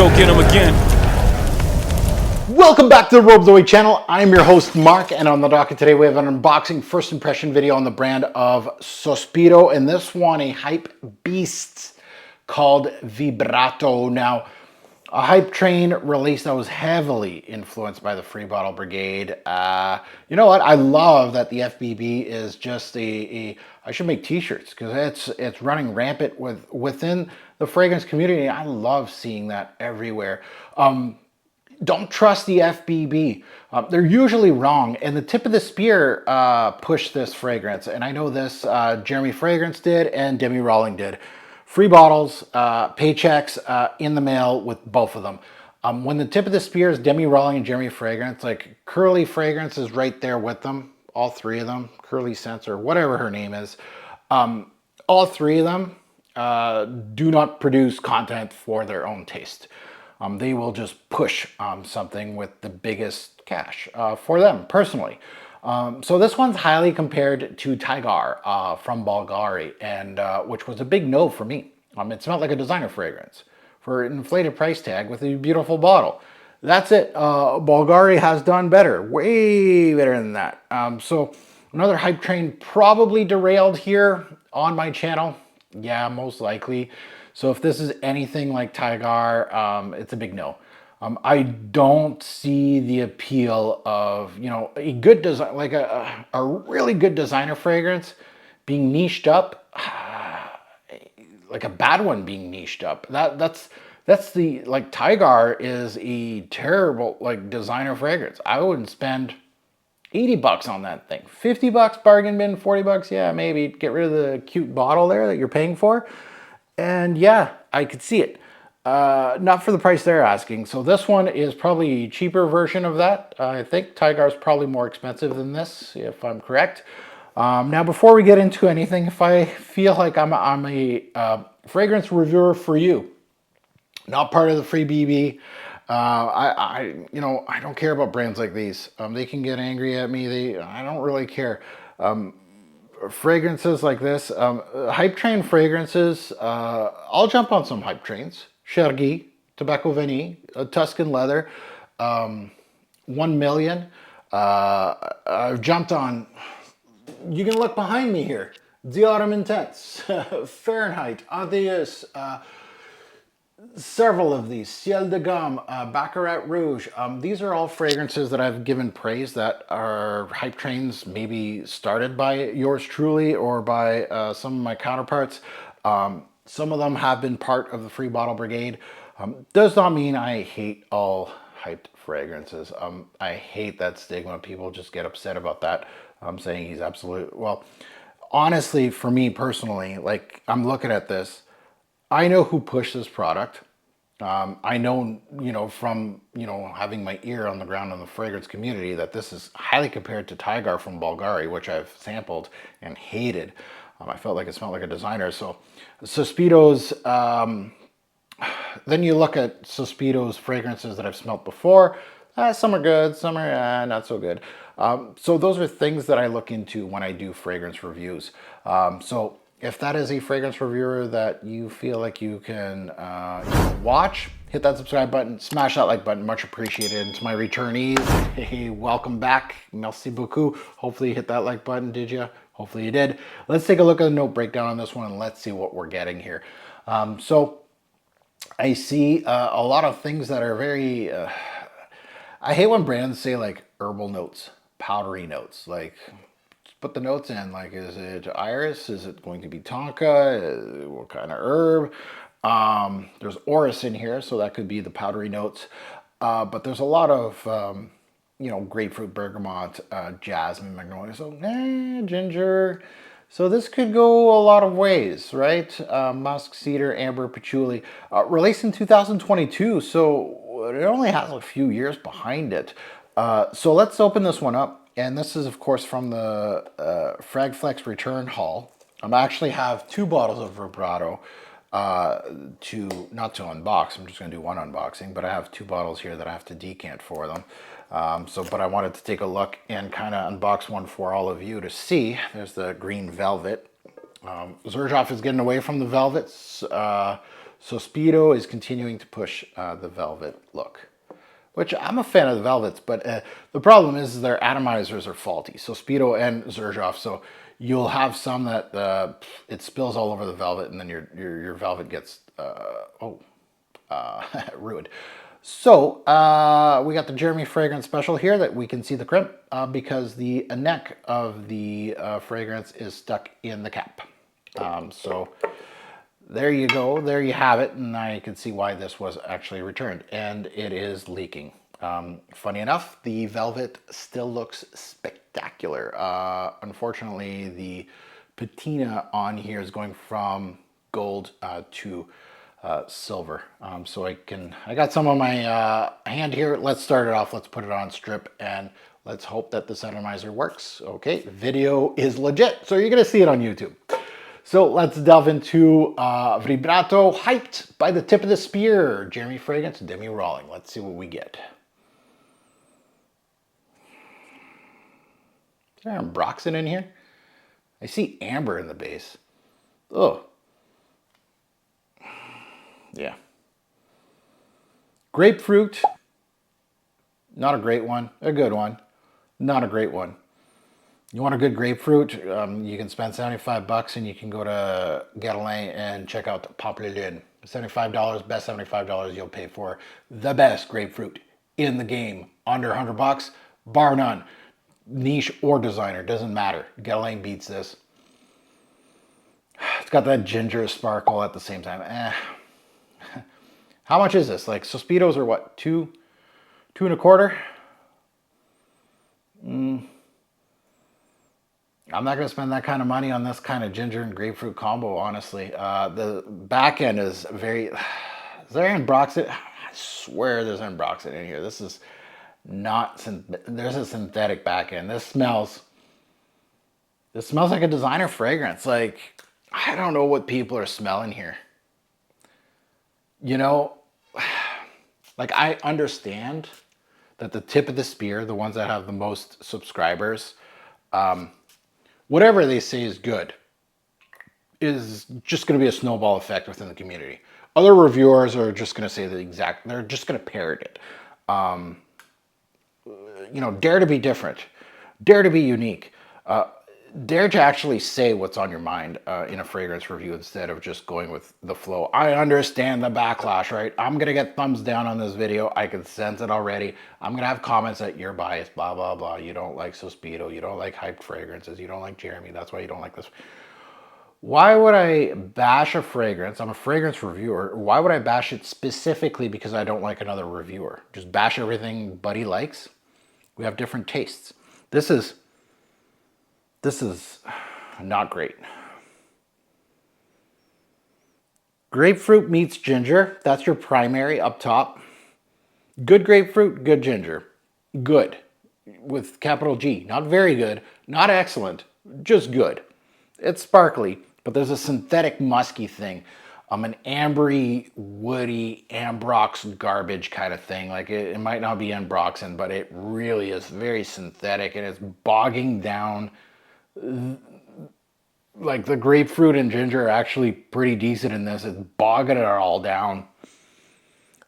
go get him again. Welcome back to the Robes Away channel. I'm your host Mark, and on the docket today we have an unboxing first impression video on the brand of Sospiro, and this one a hype beast called Vibrato. Now, a hype train release that was heavily influenced by the Free Bottle Brigade. You know what? I love that the FBB is just I should make t-shirts because it's running rampant within the fragrance community. I love seeing that everywhere. Don't trust the FBB. They're usually wrong. And the tip of the spear pushed this fragrance. And I know this, Jeremy Fragrance did and Demi Rawling did. Free bottles, paychecks in the mail with both of them. When the tip of the spear is Demi Rawling and Jeremy Fragrance, like Curly Fragrance is right there with them. All three of them. Curly Scents or whatever her name is. All three of them do not produce content for their own taste. They will just push something with the biggest cash for them personally. So this one's highly compared to Tiger from Bulgari, and which was a big no for me. It smelled like a designer fragrance for an inflated price tag with a beautiful bottle. That's it. Bulgari has done better, way better than that. So another hype train probably derailed here on my channel. Yeah, most likely. So if this is anything like Tiger, it's a big no. I don't see the appeal of, you know, a good design, like a really good designer fragrance being niched up, like a bad one being niched up. That's the, like Tiger is a terrible like designer fragrance. I wouldn't spend 80 bucks on that thing. 50 bucks bargain bin, 40 bucks, yeah, maybe get rid of the cute bottle there that you're paying for. And yeah, I could see it. Not for the price they're asking. So this one is probably a cheaper version of that. I think Tiger is probably more expensive than this, if I'm correct. Now, before we get into anything, if I feel like I'm a fragrance reviewer for you, not part of the free BB, you know, I don't care about brands like these. They can get angry at me. I don't really care. Fragrances like this, hype train fragrances, I'll jump on some hype trains. Chergui, Tobacco Vanille, Tuscan Leather, 1 million. I've jumped on, you can look behind me here, The Autumn Intense, Fahrenheit, Adios, several of these, Ciel de Gamme, Baccarat Rouge. These are all fragrances that I've given praise that are hype trains, maybe started by yours truly or by some of my counterparts. Some of them have been part of the Free Bottle Brigade. Does not mean I hate all hyped fragrances. I hate that stigma. People just get upset about that. I'm saying he's absolute. Well, honestly, for me personally, like I'm looking at this, I know who pushed this product. I know, you know, from, you know, having my ear on the ground in the fragrance community that this is highly compared to Tiger from Bulgari, which I've sampled and hated. I felt like it smelled like a designer. So Sospiro's, then you look at Sospiro's fragrances that I've smelled before. Some are good, some are not so good. So those are things that I look into when I do fragrance reviews. So if that is a fragrance reviewer that you feel like you can watch, hit that subscribe button, smash that like button, much appreciated. And to my returnees, hey, welcome back, merci beaucoup. Hopefully you hit that like button, did you? Hopefully you did. Let's take a look at the note breakdown on this one and let's see what we're getting here. So I see a lot of things that are very, I hate when brands say like herbal notes, powdery notes, like put the notes in, like is it iris, is it going to be tonka, what kind of herb? There's orris in here, so that could be the powdery notes, but there's a lot of you know, grapefruit, bergamot, jasmine, magnolia, so ginger. So this could go a lot of ways, right? Musk, cedar, amber, patchouli. Released in 2022, so it only has a few years behind it. So let's open this one up. And this is, of course, from the Fragflex return haul. I actually have 2 bottles of Vibrato not to unbox. I'm just going to do one unboxing, but I have 2 bottles here that I have to decant for them. But I wanted to take a look and kind of unbox one for all of you to see. There's the green velvet. Xerjoff is getting away from the velvets. Sospiro is continuing to push the velvet look, which I'm a fan of the velvets, but the problem is their atomizers are faulty. Sospiro and Xerjoff, so you'll have some that it spills all over the velvet, and then your velvet gets ruined. So we got the Jeremy fragrance special here that we can see the crimp because the neck of the fragrance is stuck in the cap. So there you go, there you have it, and now you can see why this was actually returned, and it is leaking. Funny enough, the velvet still looks spectacular. Unfortunately, the patina on here is going from gold to silver. So I got some on my hand here. Let's start it off. Let's put it on strip and let's hope that this atomizer works. Okay, video is legit, so you're gonna see it on YouTube. So let's delve into Vibrato, hyped by the tip of the spear. Jeremy fragrance, Demi Rawling. Let's see what we get. Is there ambroxan in here? I see amber in the base. Oh. Yeah. Grapefruit, not a great one. A good one, not a great one. You want a good grapefruit, you can spend 75 bucks and you can go to Guerlain and check out Popular Lune. $75, best $75 you'll pay for the best grapefruit in the game. Under 100 bucks, bar none. Niche or designer, doesn't matter. Guerlain beats this. It's got that ginger sparkle at the same time. How much is this? Like Sospiros are what, two and a quarter? I'm not going to spend that kind of money on this kind of ginger and grapefruit combo, honestly. The back end is very... Is there ambroxan? I swear there's ambroxan in here. This is not... There's a synthetic back end. This smells like a designer fragrance. Like, I don't know what people are smelling here. You know, like I understand that the tip of the spear, the ones that have the most subscribers... whatever they say is good is just going to be a snowball effect within the community. Other reviewers are just going to say the exact, they're just going to parrot it. You know, dare to be different, dare to be unique, dare to actually say what's on your mind in a fragrance review instead of just going with the flow. I understand the backlash, right? I'm going to get thumbs down on this video. I can sense it already. I'm going to have comments that you're biased, blah, blah, blah. You don't like Sospiro. You don't like hyped fragrances. You don't like Jeremy. That's why you don't like this. Why would I bash a fragrance? I'm a fragrance reviewer. Why would I bash it specifically because I don't like another reviewer? Just bash everything Buddy likes? We have different tastes. This is not great. Grapefruit meets ginger. That's your primary up top. Good grapefruit, good ginger. Good. With capital G. Not very good, not excellent, just good. It's sparkly, but there's a synthetic musky thing. An ambery, woody, ambrox garbage kind of thing. Like it might not be ambroxan, but it really is very synthetic and it's bogging down. Like the grapefruit and ginger are actually pretty decent in this. It's bogging it all down.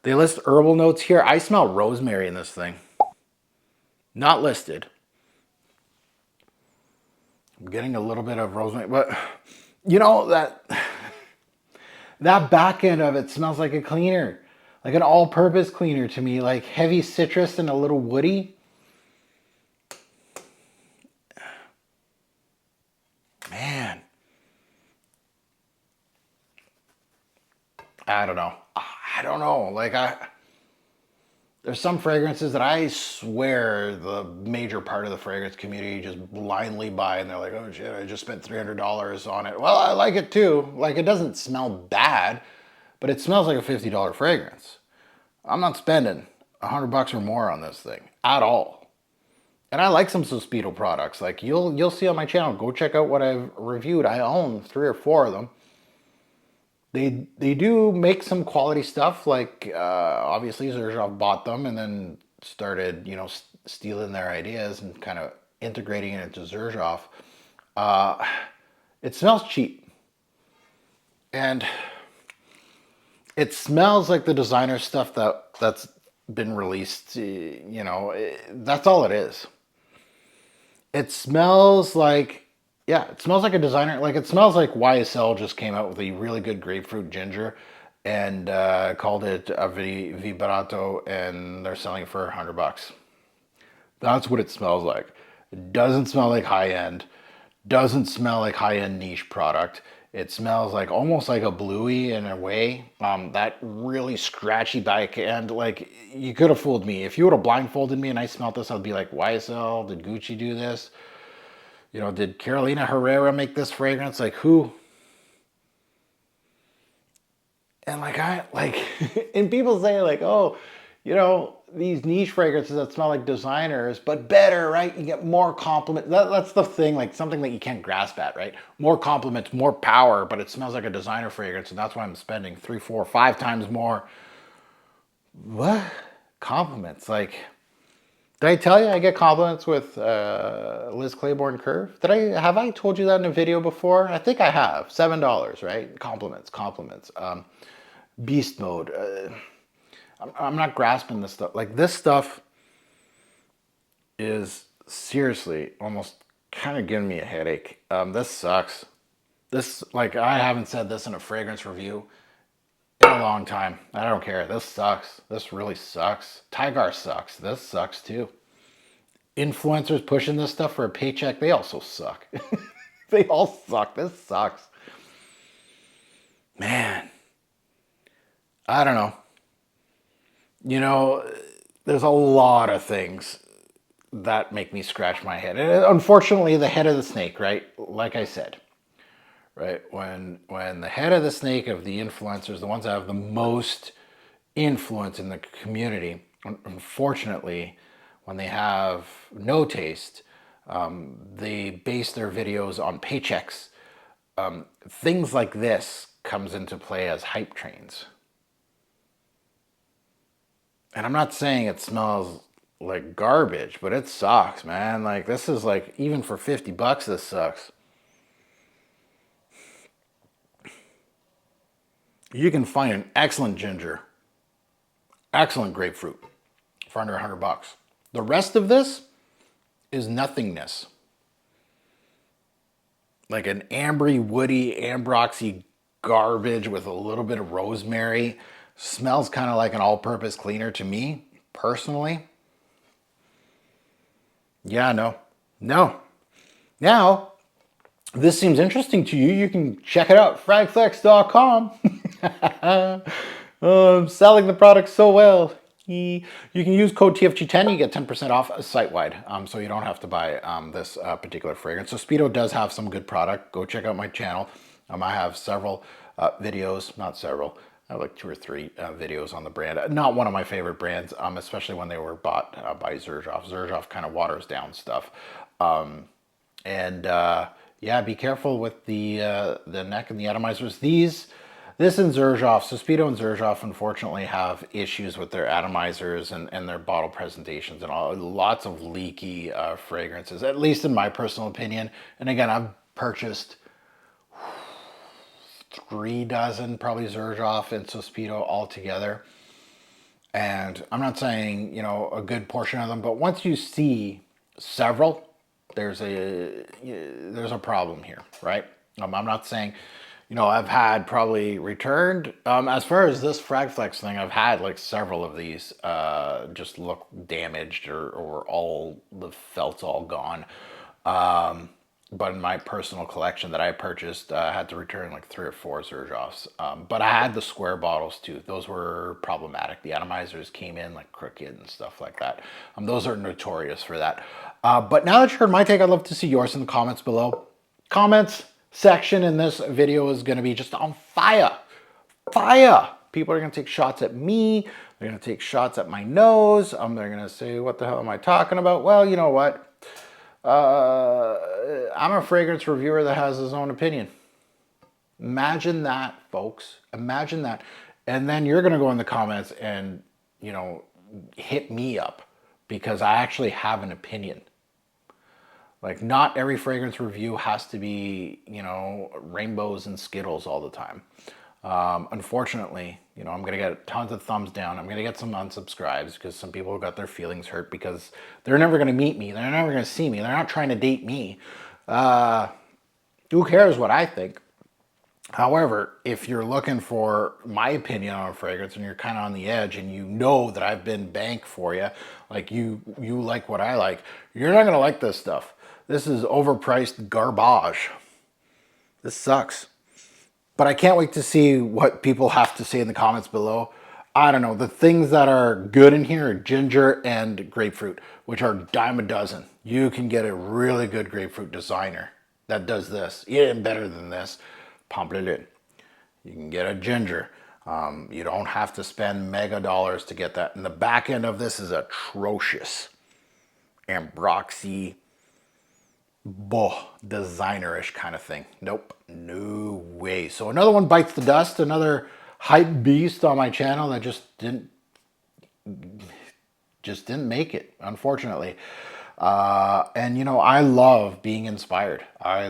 They list herbal notes here. I smell rosemary in this thing. Not listed. I'm getting a little bit of rosemary, but you know that back end of it smells like a cleaner, like an all-purpose cleaner to me, like heavy citrus and a little woody. Man, I don't know. Like there's some fragrances that I swear the major part of the fragrance community just blindly buy and they're like, oh shit, I just spent $300 on it. Well, I like it too. Like it doesn't smell bad, but it smells like a $50 fragrance. I'm not spending $100 or more on this thing at all. And I like some Sospiro products. Like you'll see on my channel, go check out what I've reviewed. I own 3 or 4 of them. They do make some quality stuff, like obviously Xerjoff bought them and then started, you know, stealing their ideas and kind of integrating it into Xerjoff. It smells cheap. And it smells like the designer stuff that's been released. You know, that's all it is. It smells like, yeah, it smells like a designer. Like it smells like YSL just came out with a really good grapefruit ginger and called it a Vibrato, and they're selling it for $100. That's what it smells like. It doesn't smell like high end. Doesn't smell like high end niche product. It smells like almost like a bluey in a way. That really scratchy back end. Like you could have fooled me if you would have blindfolded me and I smelled this. I'd be like, YSL? Did Gucci do this? You know, did Carolina Herrera make this fragrance? Like who? And like I like, and people say like, oh, you know, these niche fragrances that smell like designers, but better, right? You get more compliments. That's the thing, like something that you can't grasp at, right? More compliments, more power, but it smells like a designer fragrance, and that's why I'm spending 3, 4, 5 times more. What compliments? Like, did I tell you I get compliments with Liz Claiborne Curve? Did I have I told you that in a video before? I think I have. $7, right? Compliments, compliments. Beast mode. I'm not grasping this stuff. Like this stuff is seriously almost kind of giving me a headache. This sucks. This, like, I haven't said this in a fragrance review in a long time. I don't care. This sucks. This really sucks. Tygar sucks. This sucks too. Influencers pushing this stuff for a paycheck, they also suck. They all suck. This sucks. Man, I don't know. You know, there's a lot of things that make me scratch my head. And unfortunately, the head of the snake, right? Like I said, right? When the head of the snake of the influencers, the ones that have the most influence in the community, unfortunately, when they have no taste, they base their videos on paychecks. Things like this comes into play as hype trains. And I'm not saying it smells like garbage, but it sucks, man. Like this is like, even for $50, this sucks. You can find an excellent ginger, excellent grapefruit for under $100. The rest of this is nothingness. Like an ambery, woody, ambroxy garbage with a little bit of rosemary. Smells kind of like an all-purpose cleaner to me, personally. Yeah, no. No. Now, this seems interesting to you. You can check it out, fragflex.com. I'm selling the product so well. You can use code TFG10, you get 10% off site-wide, so you don't have to buy this particular fragrance. So Sospiro does have some good product. Go check out my channel. I have several videos, not several, I have like 2 or 3 videos on the brand. Not one of my favorite brands, especially when they were bought by Xerjoff. Xerjoff kind of waters down stuff. Yeah, be careful with the neck and the atomizers. This and Xerjoff, Sospiro and Xerjoff, unfortunately have issues with their atomizers and their bottle presentations and all. Lots of leaky fragrances, at least in my personal opinion. And again, I've purchased 3 dozen, probably Xerjoff and Sospiro all together. And I'm not saying, you know, a good portion of them, but once you see several, there's a problem here, right? I'm not saying, you know, I've had probably returned. As far as this Fragflex thing, I've had like several of these just look damaged or all the felt's all gone. But in my personal collection that I purchased, I had to return like 3 or 4 Xerjoffs. But I had the square bottles too. Those were problematic. The atomizers came in like crooked and stuff like that. Those are notorious for that. But now that you heard my take, I'd love to see yours in the comments below. Comments section in this video is going to be just on fire. Fire! People are going to take shots at me. They're going to take shots at my nose. They're going to say, what the hell am I talking about? Well, you know what? I'm a fragrance reviewer that has his own opinion. Imagine that, folks. Imagine that. And then you're going to go in the comments and, you know, hit me up because I actually have an opinion. Like, not every fragrance review has to be, you know, rainbows and Skittles all the time. Unfortunately, you know, I'm going to get tons of thumbs down. I'm going to get some unsubscribes because some people got their feelings hurt because they're never going to meet me. They're never going to see me. They're not trying to date me. Who cares what I think? However, if you're looking for my opinion on a fragrance and you're kind of on the edge and you know that I've been bank for you, like you like what I like, you're not going to like this stuff. This is overpriced garbage. This sucks. But I can't wait to see what people have to say in the comments below. I don't know. The things that are good in here are ginger and grapefruit, which are dime a dozen. You can get a really good grapefruit designer that does this. Even better than this. Pamplemousse. You can get a ginger. You don't have to spend mega dollars to get that. And the back end of this is atrocious. Ambroxy. Designer-ish kind of thing. Nope, no way. So another one bites the dust, another hype beast on my channel that just didn't make it, unfortunately. And you know, I love being inspired. I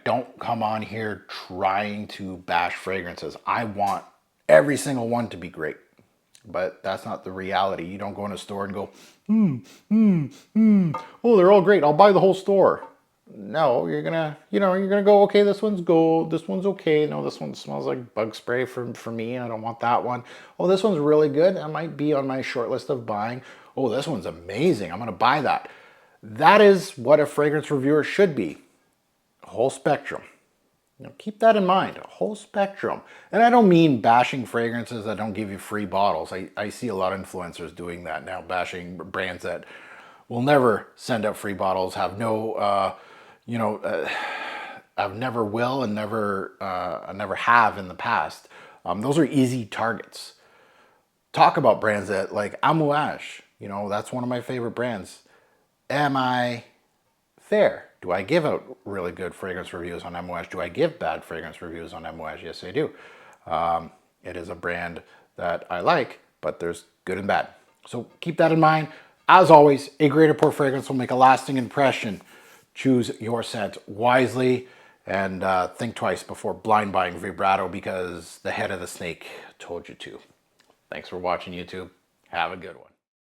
don't come on here trying to bash fragrances. I want every single one to be great. But that's not the reality. You don't go in a store and go, oh, they're all great. I'll buy the whole store. No, you're gonna go, okay, this one's gold, this one's okay. No, this one smells like bug spray for me. I don't want that one. Oh, this one's really good. That might be on my short list of buying. Oh, this one's amazing. I'm gonna buy that. That is what a fragrance reviewer should be. A whole spectrum. You know, keep that in mind, a whole spectrum. And I don't mean bashing fragrances that don't give you free bottles. I see a lot of influencers doing that now, bashing brands that will never send out free bottles, have no, I've never will and never have in the past. Those are easy targets. Talk about brands that, like Amouage, you know, that's one of my favorite brands. Am I fair? Do I give out really good fragrance reviews on Amouage? Do I give bad fragrance reviews on Amouage? Yes, I do. It is a brand that I like, but there's good and bad. So keep that in mind. As always, a great pour fragrance will make a lasting impression. Choose your scent wisely and think twice before blind buying Vibrato because the head of the snake told you to. Thanks for watching, YouTube. Have a good one.